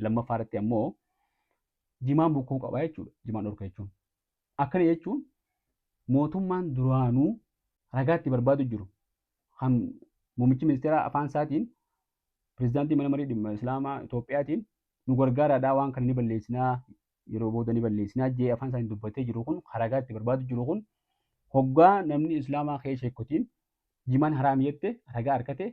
Lammaffaarratti ammoo jimaan bukkuu qaba jechuudha. Jimaan dhorka jechuun. Akkana jechuun mootummaan duraanuu ragaa itti barbaadu jiru. Kan muummichi ministeeraa afaan isaatiin pirezidaantii mana marii dhimma Islaamaa Itoophiyaatiin nu gargaaraadhaa waan kana ni balleessinaa yeroo booda ni balleessinaa jee afaan isaatiin dubbatee jiru kun ragaa itti barbaadu jiru kun hoggaa namni Islaamaa ka'ee sheekotiin jimaan haraam jette ragaa harkate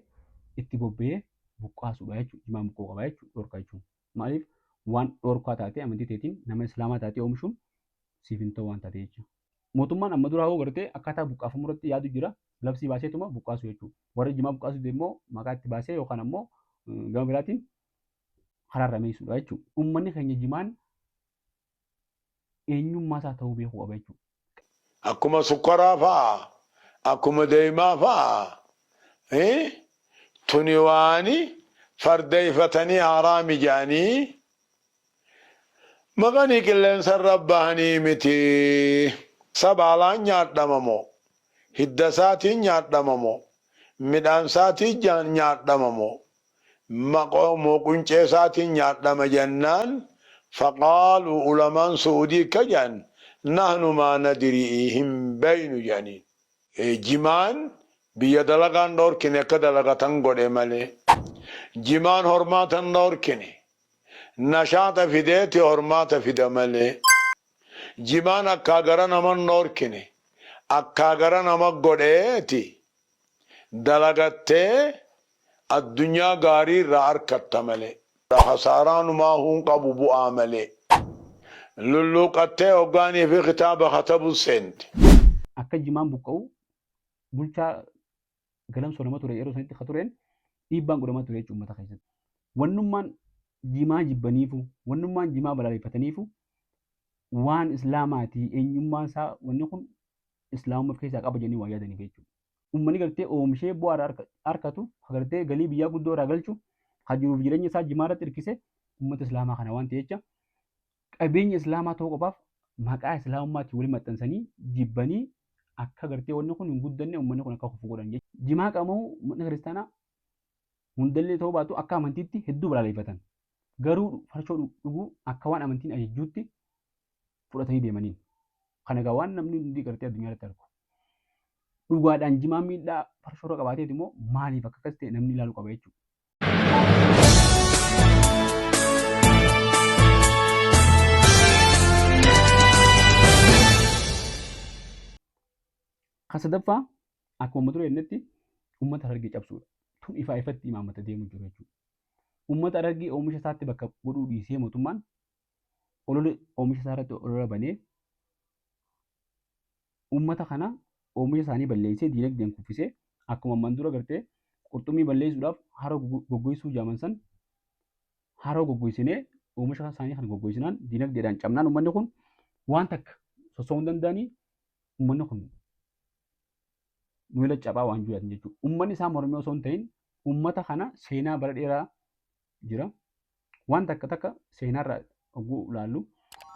itti bobba'ee buqqaasuudha jechuudha. Jimaan buqquu qaba jechuudha. Dhorka jechuun. Maaliif waan dhorkaa taatee amantii teetiin nama Islaamaa taatee oomishuun siif hin ta'u waan taatee jechuudha. Mootummaan amma duraa hoo gartee akkaataa buqqaafamuu irratti yaadu jira. Labsii baaseetuma buqqaasu jechuudha. Warri jimaa buqqaasu immoo maqaa itti baasee yookaan ammoo gama biraatiin haraarrameessuudha jechuudha. Uummanni keenya jimaan eenyummaa isaa ta'uu beekuu qaba jechuudha. Akkuma sukkaraa fa'aa, akkuma deemaa fa'aa, tuni waani fardeeffatanii haraami jedhanii maqanii qilleensarra bahanii miti. Sabaalaan nyaadhamamoo, hidda isaatiin nyaadhamamoo, midhaan isaatiin nyaadhamamoo, maqoomoo quncee isaatiin nyaadhama jennaan faqaaluu ulamaan suudii akka jedhan nahnu maa nadirii hin beeynu jedhaniin. Jimaan biyya dalagaan dhoorkine akka dalagatan godhe malee. Jimaan hormaatan dhoorkine. Nashaata fideeti hormaata fida malee. Jimaan akka gara naman dhoorkine. Akka gara nama godheeti. Dalagattee addunyaa gaarii irraa harkatta malee. Hasaaraanumaa hun qabu bu'aa malee. Lulluuqattee hoggaanii fi kitaaba katabu seenti. Akka jimaan buqqa'u bulchaa galamsoo nama ture yeroo sanitti tureen dhiibbaan godhamaa ture jechuudha uummata keessatti. Wannummaan jimaa jibbaniifu, wannummaan jimaa balaaleffataniifu waan Islaamaatii eenyummaan isaa wanni kun Islaamummaa of keessaa qaba jennee waa yaadaniif jechuudha. Uummanni gartee oomishee bu'aa harkatu gartee galii biyyaa guddoo irraa galchu hajiruuf jireenya isaa jimaa irratti hirkise uummata Islaamaa kana waan ta'eef jecha qabeenya Islaamaa ta'uu qofaaf maqaa Islaamummaatiin waliin maxxansanii jibbanii akka gartee wanni kun hin guddanne uummanni kun akka kufu godhan jechuudha. Jimaa qabamu uummanni kiristaanaa hundallee ta'uu baatu akka amantiitti hedduu balaaleffatan. Garuu farshoo dhuguu akka waan amantiin ajajjuutti fudhatanii deemaniin. Kana egaa waan namni hundi gartee addunyaa irratti argu. Dhugaadhaan jimaa miidhaa farshoo irra qabaateet immoo maaliif akka akkas ta'e namni ilaaluu qaba jechuudha. Kan sadaffaa akkuma uummata jennetti uummata Harargee cabsuudha. Tun ifaa ifatti imaammata deemu jiru jechuudha. Uummata Harargee oomisha isaatti bakka godhuu dhiisee mootummaan olola oomisha isaa irratti olola banee uummata kana oomisha isaanii balleessee diinagdeen kuffisee akkuma ammaan dura gartee qurxummii balleessuudhaaf haroo goggogsuu jaaman san haroo goggoysinee oomisha isaanii kana goggoysinaan diinagdeedhaan cabnaan uummanni kun waan takka soso'uu hin danda'anii uummanni kun nuyi laccabaa waan jiraatan jechuudha. Uummanni isaa mormii osoo hin ta'in uummata kana seenaa bara dheeraa jira. Waan takka seenaarraa oguu ilaallu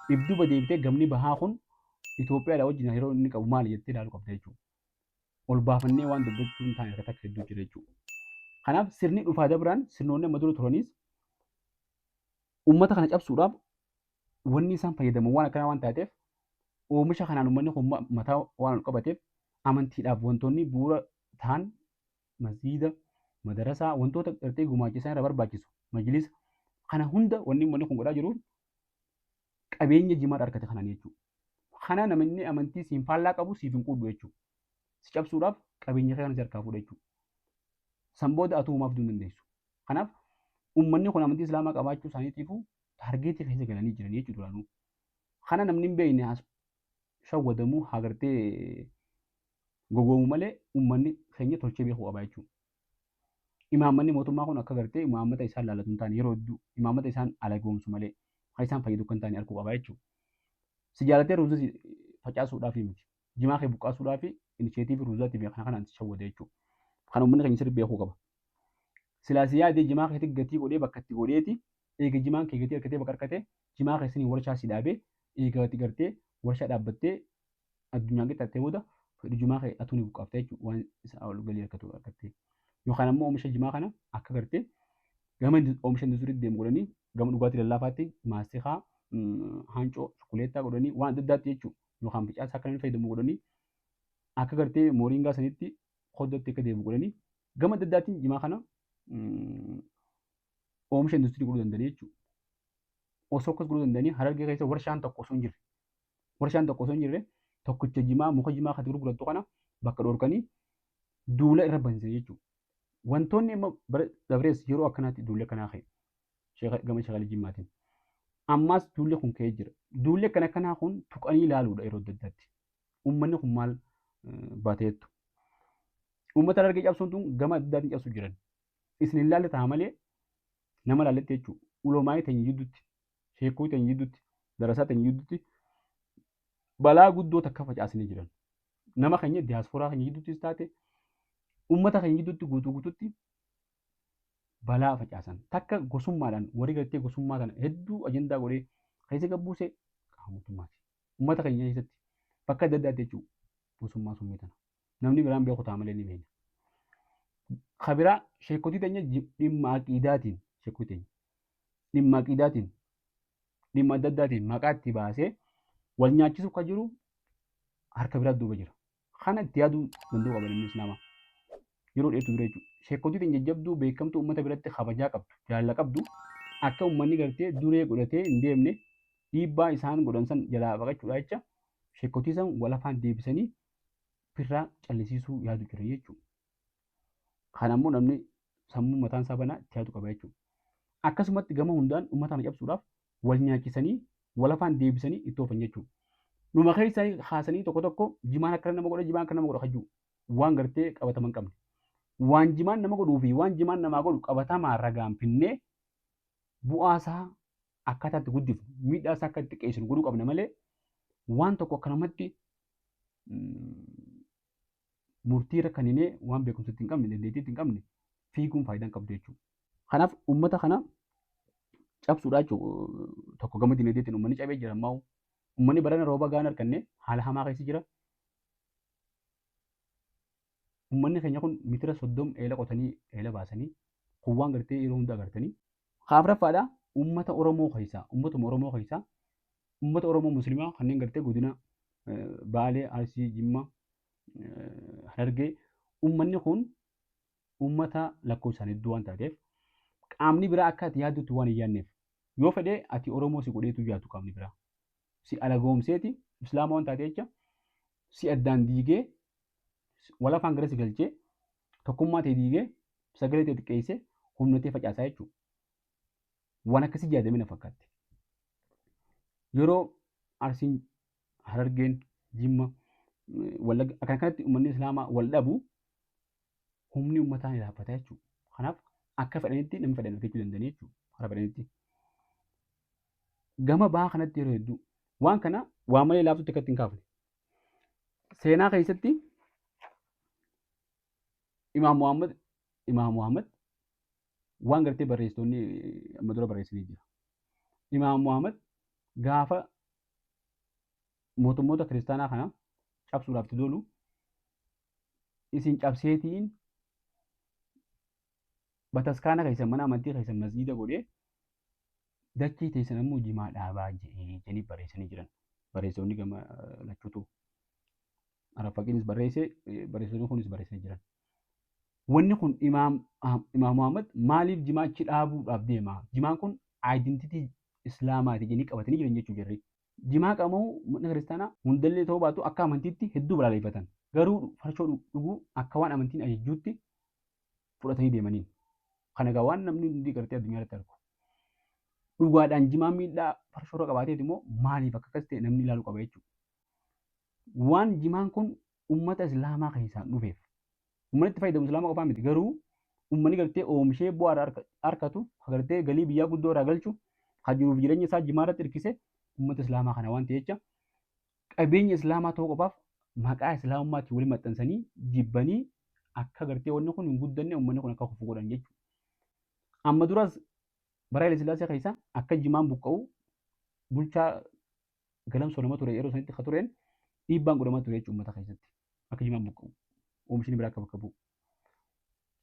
dhibduuba deebitee gamni bahaa kun Itoophiyaadhaa wajjin yeroo inni qabu maali jettee ilaaluu qabda jechuudha. Ol baafannee waan dubbachuu hin taane takka hedduu jira jechuudha. Kanaaf sirni dhufaa dabraan sirnoonni amma dura turaniis uummata kana cabsuudhaaf wanni isaan fayyadaman waan akkanaa waan taateef oomisha kanaan uummanni kun mataa waan ol qabateef amantiidhaaf wantoonni bu'uura ta'an masjiida, madarasaa wantoota gartee gumaachisan irra barbaachisu majlisa kana hunda wanni uummanni kun godhaa jiru qabeenya jimaa harkate kanaan jechuudha. Kana namni amantii siin faallaa qabu siif hin quudhu jechuudha. Si cabsuudhaaf qabeenya kana harkaa fuudha jechuudha. San booda atuu uumaaf duun dandeessu. Kanaaf uummanni kun amantii Islaamaa qabaachuu isaaniitiifuu taargeetii keessa galanii jiran jechuudha duraanuu. Kana namni hin beekne shawwadamuu hagartee gogoomu malee uummanni keenya tolchee beekuu qaba jechuudha. Imaammanni mootummaa kun akka gartee imaammata isaan laalatu hin taane yeroo hedduu imaammata isaan alagoomsu malee kan isaan fayyadu kan taane arguu qaba jechuudha. Si jaalatee ruuzii facaasuudhaaf miti. Jimaa kee buqqaasuudhaaf initiatiivii ruuzaatiif kana kanaan si shawwada jechuudha. Kan uummanni keenya sirrii beekuu qaba. Silaasii yaadee jimaa keetti gatii godhee bakka itti godheeti eega jimaan kee gatii harkatee bakka harkatee jimaa keessanii warshaa si dhaabee eega itti gartee warshaa dhaabbattee addunyaan qixxattee booda fedhi jimaa kee atuun buqqaafte jechuudha waan isaa ol galii harkattee. Yookaan ammoo oomisha jimaa kana akka gartee gama oomisha industirii deemu godhanii gama dhugaatii lallaafaatti maastiqaa, haancoo, shukuleettaa godhanii waan adda addaatti jechuudha. Yookaan bicaasaa akka inni fayyadamu godhanii akka gartee mooringaa sanitti hoddootti akka deemu godhanii gama adda addaatiin jimaa kana oomisha industirii godhuu danda'anii jechuudha. Osoo akkas godhuu danda'anii Harargee keessa warshaan tokko osoo hin jirre tokkicha jimaa muka jimaa kan gurgurattu kana bakka dhorkanii duula irra bansisan jechuudha. Wantoonni amma bara dabrees yeroo akkanaatti duulli akkanaa ka'e gama shaqala jimmaatiin. Ammas duulli kun ka'ee jira. Duulli akkanaa kun tuqanii ilaaluudha yeroo adda addaatti. Uummanni kun maal baateettu? Uummata Harargee cabsuun tun gama adda addaatiin cabsuu jiran. Isin hin laalle ta'a malee nama laalletti jechuudha. Uloomaayii ta'in jidduutti, sheekuu ta'in jidduutti, darasaa ta'in jidduutti balaa guddoo takka facaasanii jiran. Nama keenya diyaasporaa keenya jidduuttis taate uummata keenya jidduutti guutuutti balaa facaasan. Takka gosummaadhaan warri gartee gosummaa kana hedduu ajandaa godhee keessa gabbuusee qaama mootummaati. Uummata keenya keessatti bakka adda addaatti jechuudha gosummaa summii tana. Namni biraan beeku ta'a malee ni beekna. Kabiraa sheekotii teenya dhimma aqiidaatiin sheekotii teenya dhimma aqiidaatiin dhimma adda addaatiin maqaa itti baasee wal nyaachisuuf kan jiru harka biraa duuba jira. Kana itti yaaduu danda'u qaba namni Islaamaa. Yeroo dheertuu dura jechuudha. Sheekotii teenya jabduu beekamtuu uummata biratti kabajaa qabdu, jaalala qabdu akka uummanni gartee duree godhatee hin deemne dhiibbaa isaan godhan san jalaa baqachuudha jecha sheekotii san wal afaan deebisanii firraa callisiisuu yaadu jira jechuudha. Kana immoo namni sammuu mataan isaa banaa itti yaadu qaba jechuudha. Akkasumatti gama hundaan uummata kana cabsuudhaaf wal nyaachisanii wal afaan deebisanii itti oofan jechuudha. Numa keessaa haasanii tokko jimaan akka nama godha jimaan akka nama godha hajuu waan gartee qabataman hin qabne. Waan jimaan nama godhuu fi waan jimaan namaa godhu qabatamaa ragaan finnee bu'aa isaa akkaataatti guddifnu miidhaa isaa akka itti xiqqeessinu godhuu qabna malee waan tokko akkanumatti murtii rakkaninee waan beekumsatti hin qabne dandeettiitti hin qabne fiiguun faayidaa hin qabdu jechuudha. Kanaaf uummata kana cabsuudhaa jechuudha tokko gama dinagdeetiin uummanni cabee jira ammaa uummanni barana rooba gahaan harkanne haala hamaa keessa jira. Uummanni keenya kun mitira 30 eela qotanii eela baasanii kuwwaan gartee yeroo hunda agartanii. Kaafraffaadhaa uummata Oromoo keessaa uummata Oromoo Musliimaa kanneen gartee godina Baalee, Arsii, Jimmaa, Harargee uummanni kun uummata lakkoofsaan hedduu waan taateef qaamni biraa akka ati yaaddutti waan hin yaadneef yoo fedhee ati Oromoo si godheetu yaadu qaamni biraa. Si alagoomseeti Islaama waan taate jecha si addaan diigee wal afaan gara si galchee tokkummaa ta'e diigee sagalee ta'e xiqqeessee humnatee facaasaa jechuudha. Waan akkasii yaadamee na fakkaatti. Yeroo Arsiin, Harargeen, Jimma, Wallagga akka kanatti uummanni Islaamaa wal dhabu humni uummataa ni dhaabbata jechuudha. Kanaaf akka fedhanitti namni fedhan argachuu danda'anii jechuudha. Hara fedhanitti. Gama bahaa kanatti yeroo hedduu waan kana waan malee laaftutti akkatti hin kaafne. Seenaa keessatti Imaam Muhammad waan gartee barreessitoonni amma dura barreessanii jira. Imaam Muhammad gaafa mootummoota kiristaanaa kana cabsuudhaaf tidolu isin cabseetiin bataskaana keessan mana amantii keessan masjiida godhee dachii teessan ammoo jimaa dhaabaa jedhanii barreessanii jiran. Barreessitoonni gama lachuutu Araffaqiinis barreessee barreessitoonni kunis barreessanii jiran. Wanni kun Imaam Muhammad maaliif jimaa achi dhaabuudhaaf deema? Jimaan kun aayidentitii Islaamaati jedhanii qabatanii jiran jechuu jirri. Jimaa qabamu mana kiristaanaa hundallee ta'uu baatu akka amantiitti hedduu balaaleffatan. Garuu farshoo dhuguu akka waan amantiin ajajjuutti fudhatanii deemaniin. Kana egaa waan namni hundi gartee addunyaa irratti argu. Dhugaadhaan jimaa miidhaa farshoorra qabaateet immoo maaliif akka akkas ta'e namni ilaaluu qaba jechuudha. Waan jimaan kun uummata Islaamaa keessaan dhufeef. Uummanni itti fayyadamu Islaama qofaa miti. Garuu uummanni gartee oomishee bu'aa harkatu gartee galii biyyaa guddoo irraa galchu kan jiruuf jireenya isaa jimaa irratti hirkise uummata Islaamaa kana waan ta'e jecha qabeenya Islaamaa ta'uu qofaaf maqaa Islaamummaatti waliin maxxansanii jibbanii akka gartee wanni kun hin guddanne uummanni kun akka kufu godhan jechuudha. Amma duras bara Haile Sillaasee keessa akka jimaan buqqa'u bulchaa galamsoo nama ture yeroo sanitti akka tureen dhiibbaan godhamaa ture jechuudha uummata keessatti akka jimaan buqqa'u oomishni biraa akka bakka bu'u.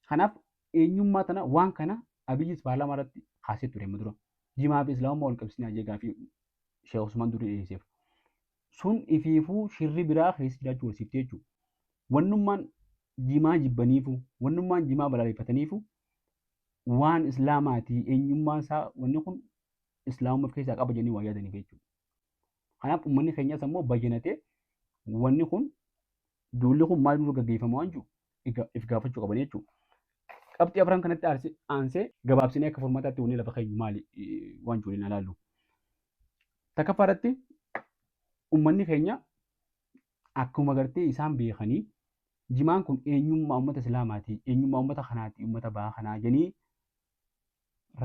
Kanaaf eenyummaa tana waan kana Abiyyis paarlaamaa irratti kaasee ture amma dura. jimaa fi islaamummaa wal qabsiisnee ajjee gaafii Sheekh Usmaan durii dhiyeesseef. Sun ifiifuu shirri biraa keessa jiraachuu barsiifte jechuudha. Wannummaan jimaa jibbaniifu, wannummaan jimaa balaaleffataniifu waan islaamaatii eenyummaan isaa wanni kun islaamummaa keessaa qaba jennee waa yaadaniif jechuudha. Kanaaf uummanni keenyas ammoo bayyinatee wanni kun duulli kun maal dura gaggeeffama waan jiru if gaafachuu qaban jechuudha. Qabxii afran kanatti aansee gabaabsinee akka formaataatti wanni lafa keenyu maali waan jiru ilaallu. Takkaffaa irratti uummanni keenya akkuma gartee isaan beekanii jimaan kun eenyummaa uummata islaamaati, eenyummaa uummata kanaati, uummata bahaa kanaa jedhanii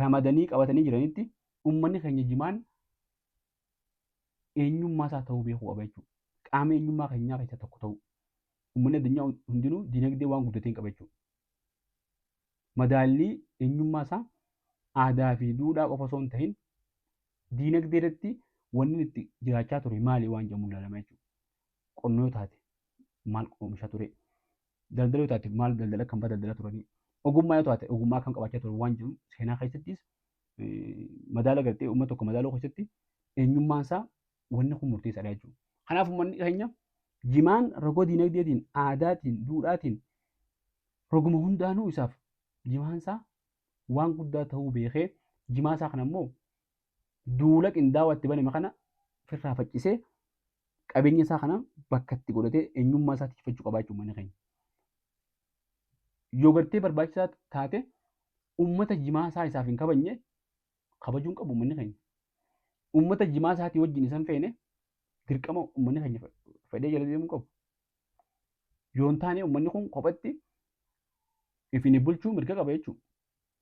ramadanii qabatanii jiranitti uummanni keenya jimaan eenyummaa isaa ta'uu beekuu qaba jechuudha. Qaama eenyummaa keenyaa keessaa tokko ta'u. Uummanni addunyaa hundinuu dinagdee waan guddateen qaba jechuudha. Madaallii eenyummaa isaa aadaa fi duudhaa qofa osoo hin ta'in dinagdee irratti wanni itti jiraachaa ture maali waan jedhamu ilaalama jechuudha. Qonnoo taate maal oomishaa ture? Daldala yoo taate maal daldala kan daldala turanii? Ogummaa yoo taate ogummaa kan qabaachaa ture waan jedhu seenaa keessattis madaala gartee uummata tokko madaaluu keessatti eenyummaan isaa wanni kun murteessaadha jechuudha. Kanaaf uummanni keenya jimaan rogoo dinagdeetiin, aadaatiin, duudhaatiin roguma hundaanuu isaaf jimaan isaa waan guddaa ta'uu beekee jimaa isaa kana immoo duula qindaawaa itti baname kana ofirraa faccisee qabeenya isaa kana bakka itti godhatee eenyummaa isaa tikfachuu qabaa jechuudha uummanni keenya. Yoo gartee barbaachisaa taate uummata jimaa isaa isaaf hin kabajne kabajuun qabu uummanni keenya. Uummata jimaa isaatii wajjin isan feene dirqama uummanni keenya fedhee jala deemuu qabu. Yoo hin taane uummanni kun kophatti ifini bulchuu mirga qaba jechuudha.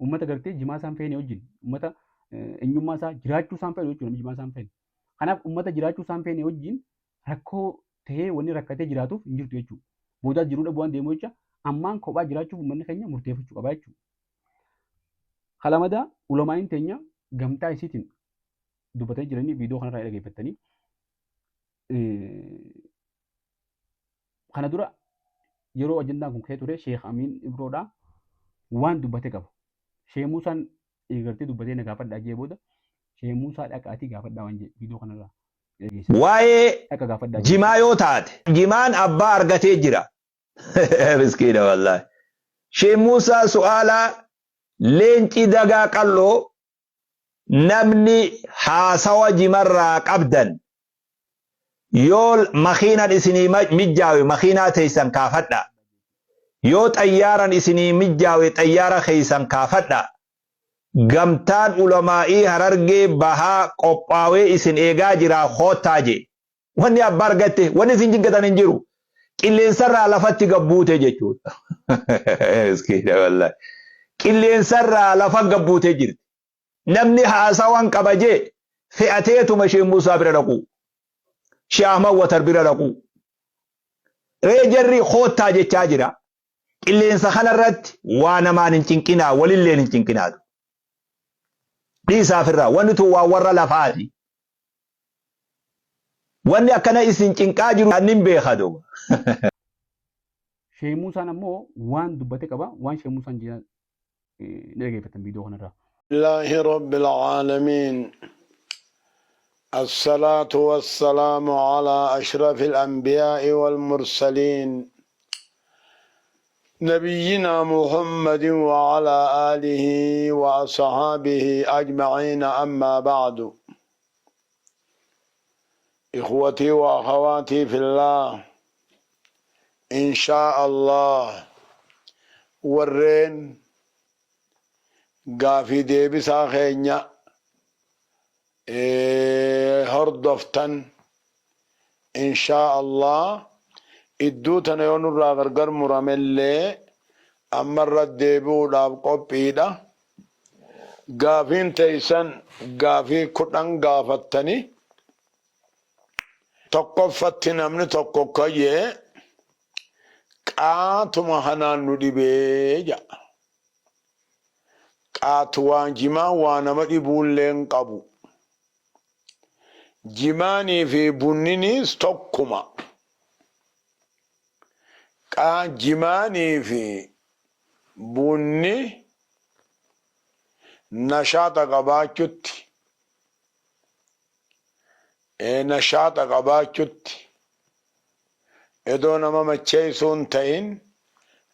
Uummata gartee jimaa isaan feene wajjin uummata eenyummaa isaa jiraachuu isaan feene jechuudha jimaa isaan feene. Kanaaf uummata jiraachuu isaan feene wajjin rakkoo ta'ee wanni rakkatee jiraatuuf hin jirtu jechuudha. Boodaa jiruu dhabuun deemuu jecha ammaan kophaa jiraachuuf uummanni keenya murteeffachuu qaba jechuudha. Kalamadaa ulamaa'in teenya gamtaa isiitiin dubbatanii jiranii viidiyoo kanarraa dhageeffattanii kana dura yeroo ajandaan kun ka'ee ture Sheekh Amiin Ibroodhaa waan dubbate qabu. Sheekh Muusaan eegartee dubbatee na gaafadhaa jee booda Sheekh Muusaa dhaqaatii gaafadhaa waan jedhe viidiyoo kanarraa. Waa'ee jimaa yoo taate jimaan abbaa argatee jira. Miskiina wallaahi. Sheekh Muusaa su'aalaa leenci dagaa qalloo namni haasawa jimarraa qabdan yoo makiinan isinii mijjaawe makiinaa teessan kaafadha. Yoo xayyaaran isinii mijjaawe xayyaara keeysan kaafadha. Gamtaan ulamaa'ii Harargee bahaa qophaawee isin eegaa jira hoottaa je. Wanni abbaa argatte wanni isin jiggatan hin jiru. Qilleensarraa lafatti gabbuute jechuudha. Miskiina wallaahi. Qilleensarraa lafa gabbuute jirti. Namni haasawaan qabajee fe'ateetuma Sheekh Muusaa bira dhaqu. Sheekh Ahmad Watar bira dhaqu. Reejarri hoottaa jechaa jira. Qilleensa kanarratti waa namaan hin cinqinaa walilleen hin cinqinaatu. Dhiisaafirraa wanni tun waa warra lafaati. Wanni akkana isin cinqaa jiru annin beeka duuba. Sheekh Muusaan ammoo waan dubbate qaba waan Sheekh Muusaan jedhan dhageeffatan viidiyoo kanarraa. الله رب العالمين الصلاة والسلام على أشرف الأنبياء والمرسلين نبينا محمد وعلى آله وأصحابه أجمعين أما بعد إخوتي وأخواتي في الله إن شاء الله ورين gaafii deebisaa keenya hordoftan inshaa Allah iddoo tana yoo nurraa gargar muramellee ammarra deebi'uudhaaf qophiidha. Gaafiin teessan gaafii 10 gaafattanii tokkoffatti namni tokko kayyee qaatuma hanaan nu dhibee jedha. Qaatuwaan jimaa waa nama dhibuulleen qabu. Jimaanii fi bunninis tokkuma. Jimaanii fi bunni nashaata qabaachutti nashaata qabaachutti edoo nama macheessuun ta'in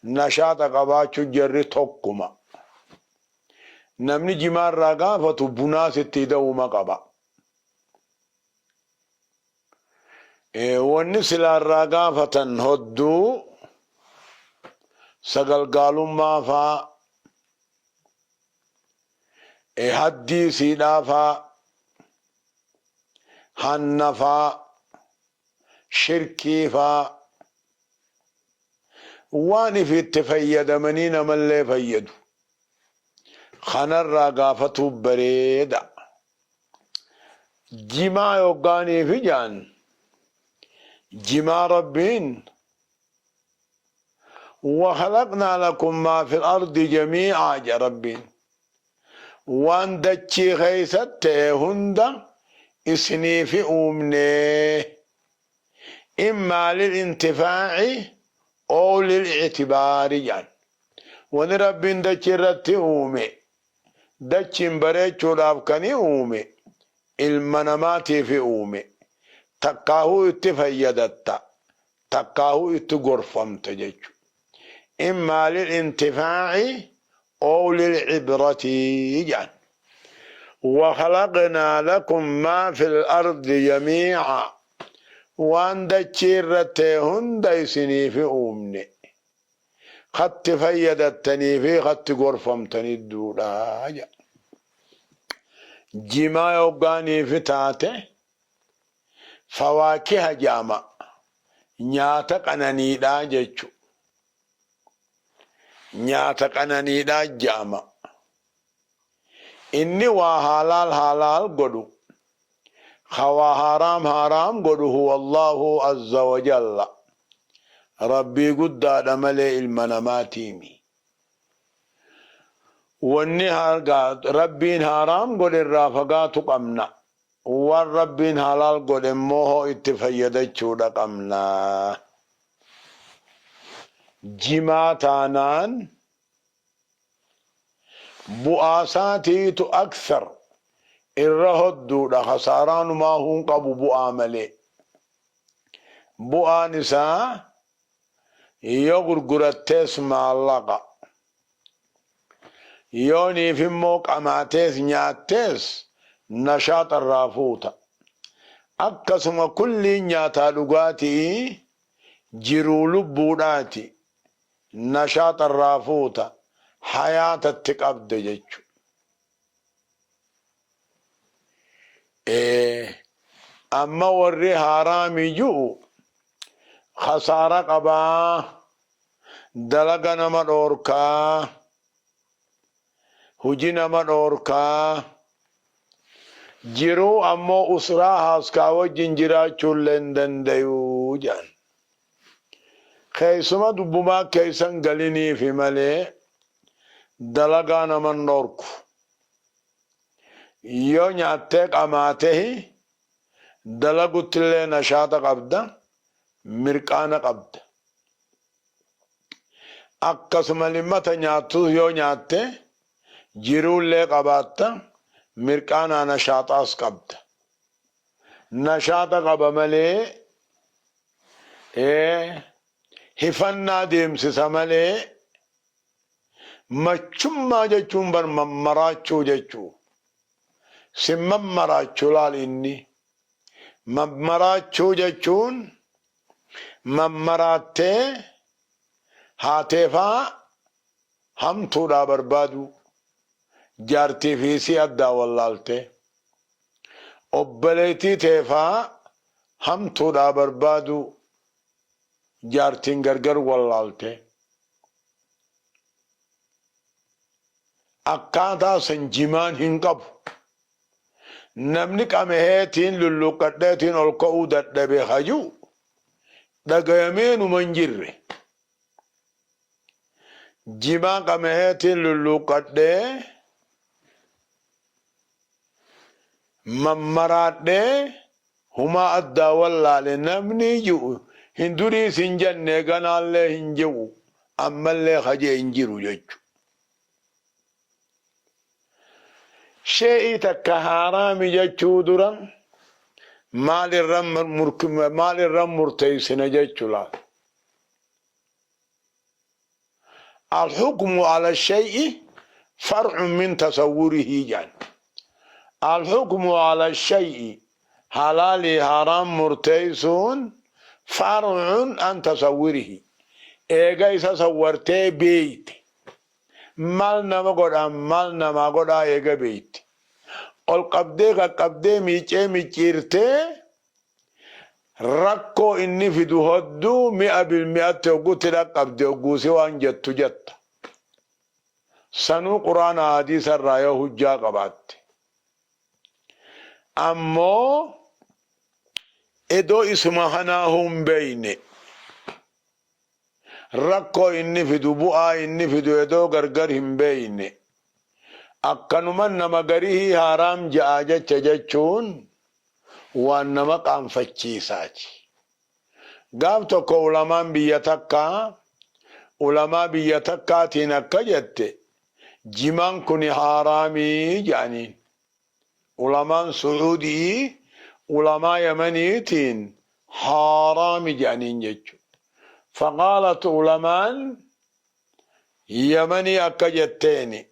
nashaata qabaachuu jarri tokkuma. Namni jimaarraa gaafatu bunaas itti da'uma qaba. Wanni silaarraa gaafatan hodduu sagalgaalummaa faa, haddii siidhaa faa, hanna faa, shirkii faa, waan ifitti fayyadamanii namallee fayyadu. Kanarraa gaafatu bareeda. Jimaa yoggaaniif ijaan jimaa rabbiin وخلقنا لكم ما في الأرض جميعا يا ربي وان دتشي خيست هندا اسني في أمني إما للانتفاع أو للاعتبار يعني وان ربي دتشي رتي أومي دتشي بريتشو لابكني أومي المناماتي في أومي تقاهو اتفيدتا تقاهو اتغرفم تجيشو إما للانتفاع أو للعبرة يعني وخلقنا لكم ما في الأرض جميعا وان دتشيرتهن ديسني في أمني خط فيدتني في خط غرفمتني الدولا جما يوغاني في تاته فواكه جامع نياتك أناني لا جيشو nyaata qananiidhaa jaama. Inni waa halaal godhu waa haraam godhu huwa Allahu azza wa jalla. Rabbii guddaadha malee ilma namaatiimi. Wanni rabbiin haraam godhe irraa fagaatu qabna. Waan rabbiin halaal godhe immoo itti fayyadachuudha qabna. Jimaa taanaan bu'aasaatiitu akthar irra hodduudha. Khasaaraanumaa hun qabu bu'aa malee. Bu'aan isaa yoo gurgurattees maallaqa, yooniif immoo qamaatees nyaattees nashaata irraa fuuta. Akkasuma kulliin nyaataa dhugaatii jiruu lubbuudhaati. nashaata irraa fuuta hayaatatti qabde jechu. Amma warri haraamiyyuu khasaara qabaa, dalaga nama dhoorkaa, hujii nama dhoorkaa, jiruu ammoo usraa haaskaa wajjin jiraachuullee hin dandayuu jedhan. Keessuma dubbumaa keessan galiniifi malee dalagaa naman dhoorku. Yoo nyaattee qamaatehi dalaguttillee nashaata qabda, mirqaana qabda. Akkasuma limmata nyaattus yoo nyaatte jiruullee qabaatta, mirqaanaa nashaataas qabda. Nashaata qaba malee hifannaa deemsisa malee machummaa jechuun bar mammaraachuu jechuu. Si mammaraachuu laal inni. Mammaraachuu jechuun mammaraattee haateefaa hamtuudhaa barbaadu. Jaartii fi si addaa wallaaltee. Obboleettii teefaa hamtuudhaa barbaadu. Jaartiin gargar wallaalte. Akkaataa san jimaan hin qabu. Namni qameheetiin lulluqqadheetiin ol ka'uu dadhabe hajuu dhagayameenuma hin jirre. Jimaa qameheetiin lulluqqadhee mammaraadhee humaa addaa wallaale namni jiru. Hindurii sin jenne ganaallee hin jiru ammallee hajee hin jiru jechu. Shee'ii takka haraami jechuu dura maal irran murteeysina jechula. الحكم على الشيء فرع من تصوره جان. الحكم على الشيء حلال حرام مرتيسون فرع عن تصوره. ايغا إسا صورتي بيت مال نما قدا ايغا بيت قبدي ميچيرتي ركو إني في دهدو 100% تقول قبدي وقوسي وان جت سنو قرآن حديث الرايو حجا قبات أمو إدو اسمهناهم بيني ركو إني في دبوء إني في دو إدو غرغرهم بيني أكنمان نما غريه حرام جاجة چجچون وان نما قام فچيساچ. قام تكو علماء بيتكا تنكا جت جمان كني حرامي جانين. علماء سعودي علماء يمنيتين حرامي جانين جتشو. فقالت علماء يمني أكا جتيني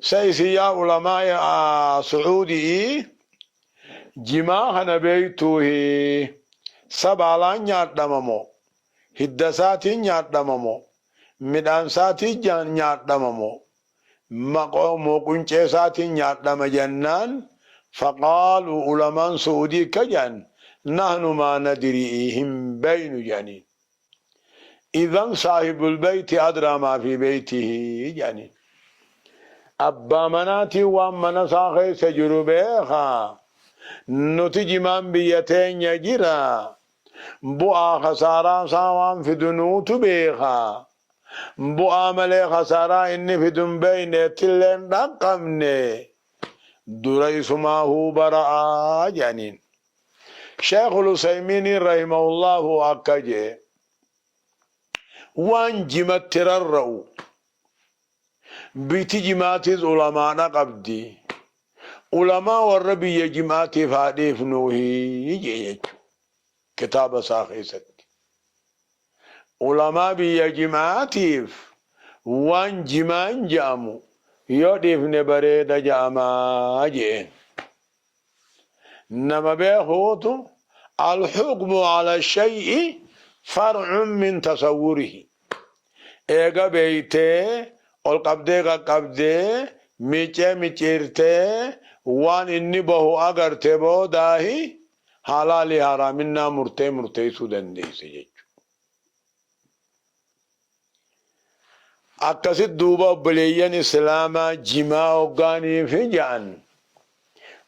سيسيا علماء سعودي جماعة نبيتوه سبالان نيادممو هدساتي نيادممو مدانساتي نيادممو مقومو قنچيساتي نيادم جنان. فقالوا علماء سعودي كجان نحن ما ندريهم بين جانين. إذن صاحب البيت أدرى ما في بيته جانين. أبا مناتي ومن ساخي سجربيخا نتيجي من بيتين يجرا بؤا خسارا ساوان في دنوت بيخا بؤا ملي خسارا إني في دن بين تلين رقمني دريس ما هو براء جانين. شيخ العثيمين رحمه الله أكجي وان جمت ترروا بيتي جماتيز علماء قبدي علماء والربي يجماتي فاديف نوهي يجي كتاب ساخي ست علماء بيجماتي وان جمان جامو يوديف نبريد جاما جين. نما بيخوتو الحكم على الشيء فرع من تصوره. ايغا بيته قبدي ميچيرته وان اني بهو اگرته بو داهي حلال حرامنا مرتي سودنديس جچو. اكسد دوبا بليين اسلاما جما وغاني في جان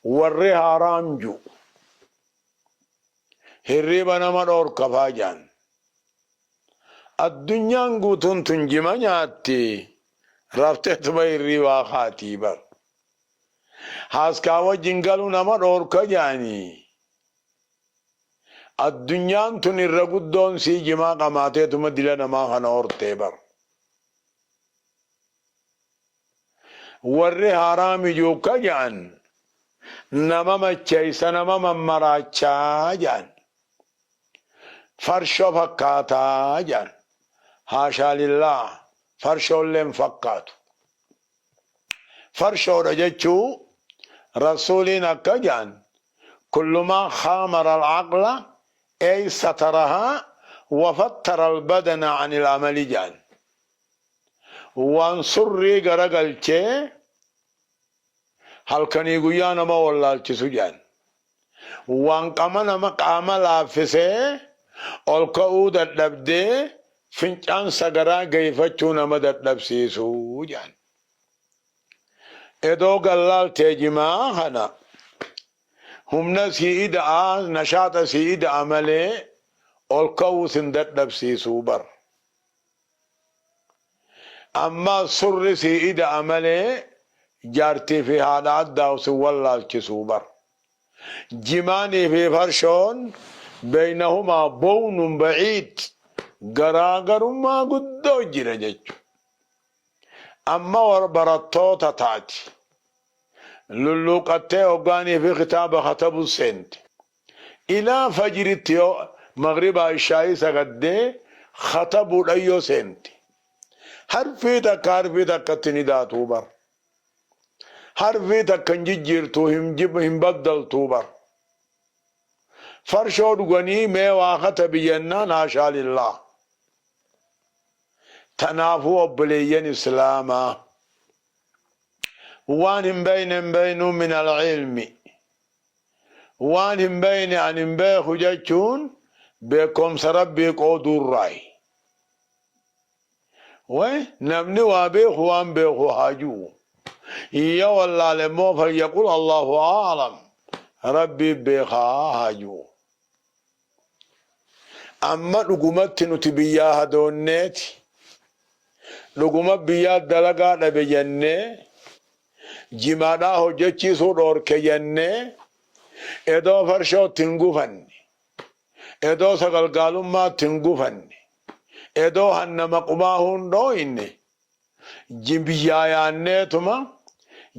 وري حرام جو هريبا نمر اور كفا جان. الدنيا غوتون تنجما نياتي رفتت بيري واخاتي بر حاسكاوا جنگلو نمر اور كجاني. الدنيا تن الرغدون سي جما قماته تم دل نما خن اور تيبر ور حرام جو كجان نما مچيس نما مراچا جان فرشو فكاتا جان. حاشا لله فرشو لم فكاتو فرشو رجچو رسولنا كجان كل ما خامر العقل أي سترها وفتر البدن عن العمل جان. وانصري غرقلچه هل كني غيانا ما والله جان. وان قمنا مقام لافسه القعود الدبده فنچان سگرا گيفچو نمدت دبسيسو جان. ادو گلال تجما هنا همنا سيد نشاط سيد عمله القو سندت دبسيسو بر. اما سر سيد عمله جارتي في حالات داوس والله كسوبر. جماني في فرشون بينهما بون بعيد غراغر ما قدو جرجج. اما وربرتو تتاتي للوقتي اوغاني في خطاب خطب السنت إلى فجر التيو مغرب الشاي سقدي خطبوا لأيو سنتي harfi takka tini daatu bar harfi takka jijjiirtu hin baddaltu bar farshoo dhuganii mee waa katabiyyannaan haashaa lillah tanaafuu obboleeyyan islaamaa waan hin beeynu min alcilmi waan hin beeyne an hin beeku jechuun beekomsa rabbii qooduurraayi نمني وابيخ وان بيخ هاجو يا والله لمو فليقول الله أعلم ربي بيخ هاجو أما لقمت نتبياها دونيت لقمت بياد دلقا نبيني جمانا هجتشي سودور كيني إدو فرشو تنقفن إدو سقل قالوا ما تنقفن edoo hanna maqumaa hundoo inni biyyaa yaanneetuma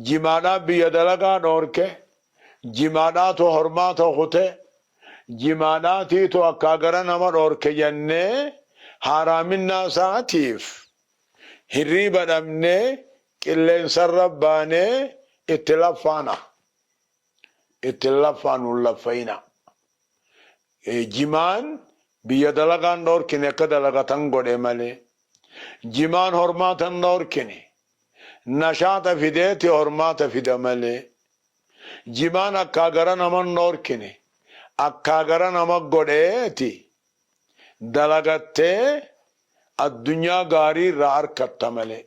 jimaadhaa biyya dalagaa dhoorke jimaadhaatu hormaa tokkute jimaadhaatiitu akka gara nama dhoorke jennee haaraaminaa isaatiif hirriiba dhabnee qilleensarra baanee itti laffaanu laffayna jimaan biyya dalagaan dhoorkine akka dalagatan godhe malee jimaan hormaatan dhoorkine nashaata fideeti hormaata fida malee jimaan akka gara naman dhoorkine akka gara nama godheeti dalagattee addunyaa gaarii irraa harkatta malee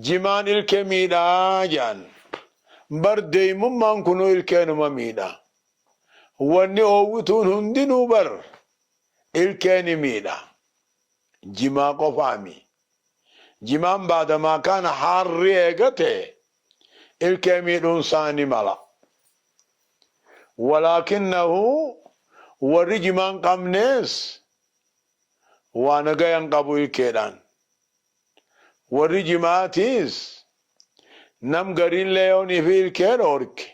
jimaan ilkee miidhaa jaan bar deemummaan kunuu ilkeenuma miidhaa wanni oowwituun hundinuu bar ilkeeni miidha jimaa qofaami jimaan baadamaa kana harri eegate ilkee miidhuun saani mala walaakinnahu warri jimaan qabnees waa nagayan qabu ilkeedhaan warri jimaatiis nam gariin leeyoonii fi ilkee dhoorke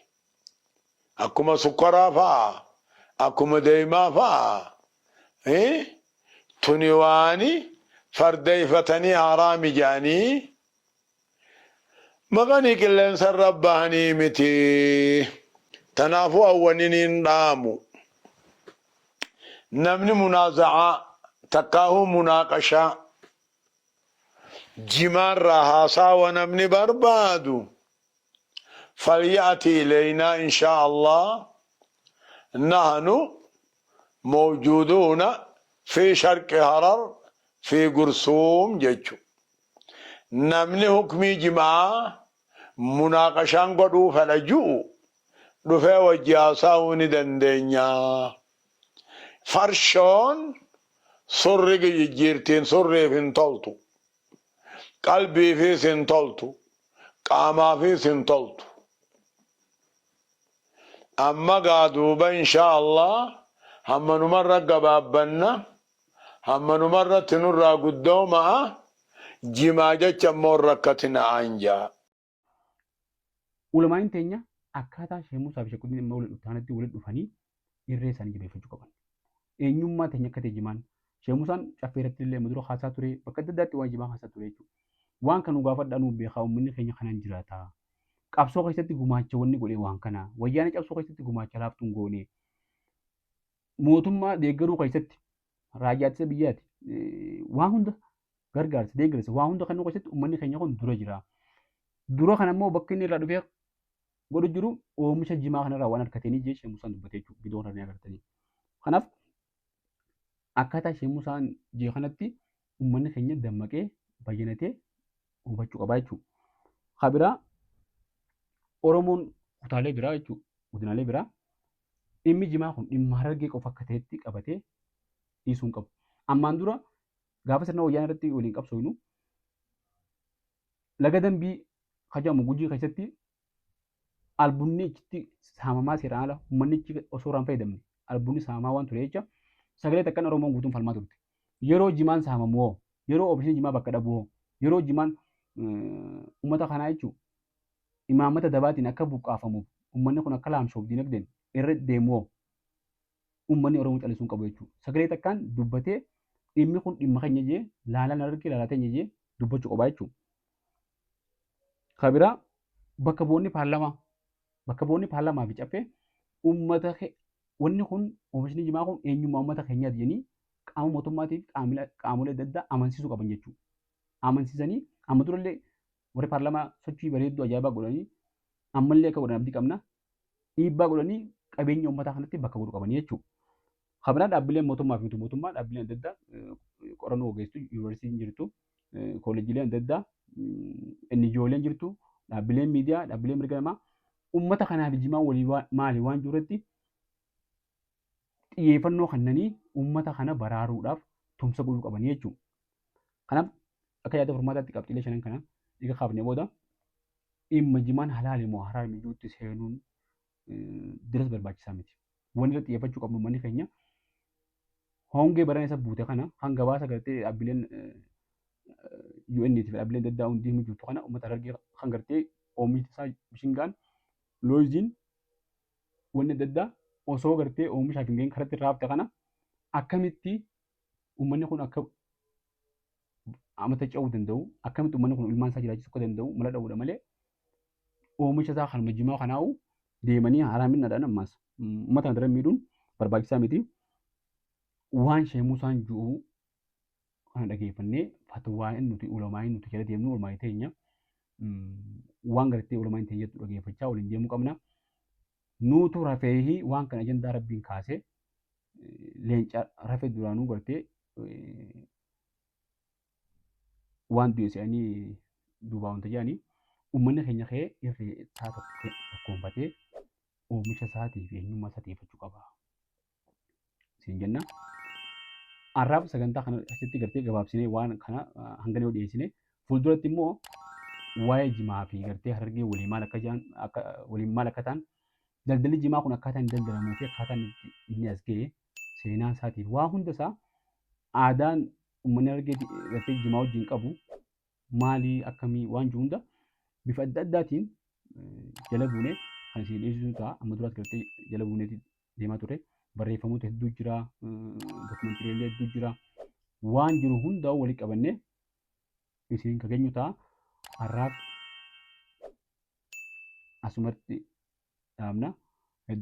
akkuma sukkaraa fa'a akkuma deemaa fa'a tuni waani fardeeyfatanii haraami jaanii maqanii qilleensarra bahanii miti tanaafuu awwaniniin dhaamu namni munaazacaa takkaahuu munaaqashaa jimaarraa haasaawa namni barbaadu فليأتي إلينا إن شاء الله نحن موجودون في شرق هرر في قرصوم جيجو نمني حكمي جماعة مناقشان قدو فلجو دفع وجاساون دندنيا فرشون سرق جيرتين سرق فين قلبي في سنتولتو قاما في سنتولتو أما قادوبا إن شاء الله هم نمرة قبابنا هم نمرة تنرى قدوما جماجة چمور ركتنا عنجا Ulamaan teenya akkaataa sheemuu fi shakkuu dhimma waliin dhuftaanatti walitti dhufanii irree isaanii jabeeffachuu qaban. Eenyummaa teenya akka ta'e jimaan sheemusaan caffee irratti illee madura haasaa ture bakka adda addaatti waan jimaa haasaa ture jechuudha. Waan kan nu gaafadhaa nu beekaa uummanni keenya kanaan jiraata. Qabsoo keessatti gumaacha wanni godhee waan kana wayyaana qabsoo keessatti gumaacha laaftuun goone mootummaa deeggaruu keessatti raayyaa ittisa biyyaati waan hunda gargaarsa deeggarsa waan hunda kan nu keessatti uummanni keenya kun dura jira. Dura kana immoo bakka inni irraa dhufee godhu jiru oomisha jimaa kanarraa waan harkatanii jee sheemusaan dubbatee jechuudha bidoo kanarraa agartanii. Kanaaf akkaataa sheemusaan jee kanatti uummanni keenya dammaqee bayyanatee hubachuu qabaa jechuudha. Kabiraa Oromoon kutaalee biraa jechuudha godinaalee biraa dhimmi jimaa kun dhimma harargee qofa akka ta'etti qabatee dhiisuu hin qabu. Ammaan dura gaafa sirna wayyaana irratti waliin qabsoofnu laga dambii kajamu gujii keessatti albunni itti saamamaa seeraan ala uummanni osoo irraan fayyadamne albunni saamamaa waan ture jecha sagalee takkan Oromoon guutuun falmaa turte. Yeroo jimaan saamamu yeroo oomishni jimaa bakka dhabu yeroo jimaan uummata kanaa jechuudha. Imaamata dabaatiin akka buqqaafamuuf uummanni kun akka laamshoof dinagdeen irra deemoo uummanni Oromoo callisuun qabu jechuudha. Sagalee takkaan dubbatee dhimmi kun dhimma keenya jee laalaan argee laalaa teenya jee dubbachuu qabaa jechuudha. Kabiraa bakka bu'oonni paarlamaa fi caffee uummata wanni kun oomishni jimaa kun eenyummaa uummata keenyaati jedhanii qaama mootummaatiif qaamolee adda addaa amansiisuu qaban jechuudha. Amansiisanii amma durallee warri paarlamaa sochii bareedduu ajaa'ibaa godhanii ammallee akka godhan abdii qabna dhiibbaa godhanii qabeenya uummataa kanatti bakka godhu qabanii jechuudha. Kabiraa dhaabbileen mootummaa fi miti mootummaa dhaabbileen adda addaa qorannoo ogeessitu yuunivarsiitiin jirtu kooleejileen adda addaa NGOleen jirtu dhaabbileen miidiyaa dhaabbileen mirga namaa uummata kanaaf jimaa walii maali waan jirutti xiyyeeffannoo kennanii uummata kana baraaruudhaaf tumsa godhuu qabanii jechuudha. Kanaaf akka yaada furmaataatti qabxiilee shanan kana dhiiga kaafnee booda dhimma jimaan halaali moo haraami ijuutti seenuun diras barbaachisaa miti. Wanni irratti xiyyeeffachuu qabnu uummanni keenya hongee barana isa buute kana hanga baasa gartee dhaabbileen UN fi dhaabbileen adda addaa hundi mijuutu kana uummata Harargee kan gartee oomishni isaa bishingaan looziin wanni adda addaa osoo gartee oomishaaf hin geenye karatti irraa hafte kana akkamitti uummanni kun akka amata ce'uu danda'u akkamitti uummanni kun ilmaan isaa jiraachisuu akka danda'u mala dha'uudha malee oomisha isaa kan jimaa kanaa'u deemanii haraaminaadhaan ammaas uummata kana miidhuun barbaachisaa miti. Waan sheemuu isaan ji'uu kana dhageeffannee fatwaa'in nuti ulamaa'in nuti jala deemnu ulamaa'ii teenya waan gartee ulamaa'in teenya dhageeffachaa waliin deemuu qabna. Nuutu rafeehi waan kana ajandaa rabbiin kaasee leenca rafee duraanuu gartee waan du'e se'anii duubaa wanta jedhanii uummanni keenya ka'ee irree isaa tokkoonfatee oomisha isaatii fi eenyummaa isaa xiyyeeffachuu qaba. Siin jenna. Arraaf sagantaa kana asitti gartee gabaabsinee waan kana hanga yoo dhiyeessine fuulduratti immoo waa'ee jimaa fi gartee Harargee waliin maal akka ta'an daldalli jimaa kun akkaataa inni daldalamuu fi akkaataa inni as ga'e seenaa isaatiif waa hunda isaa aadaan uummanni Harargee gartee jimaa wajjin qabu maalii akkamii waan jiru hunda bifa adda addaatiin jala buunee kan isin dhiyeessuu ta'a. Amma duraas gartee jala buuneeti deemaa ture. Barreeffamoota hedduu jira, dookumentiilee hedduu jira. Waan jiru hunda walitti qabannee isin kageenyu ta'a. Har'aaf asumatti dhaabna.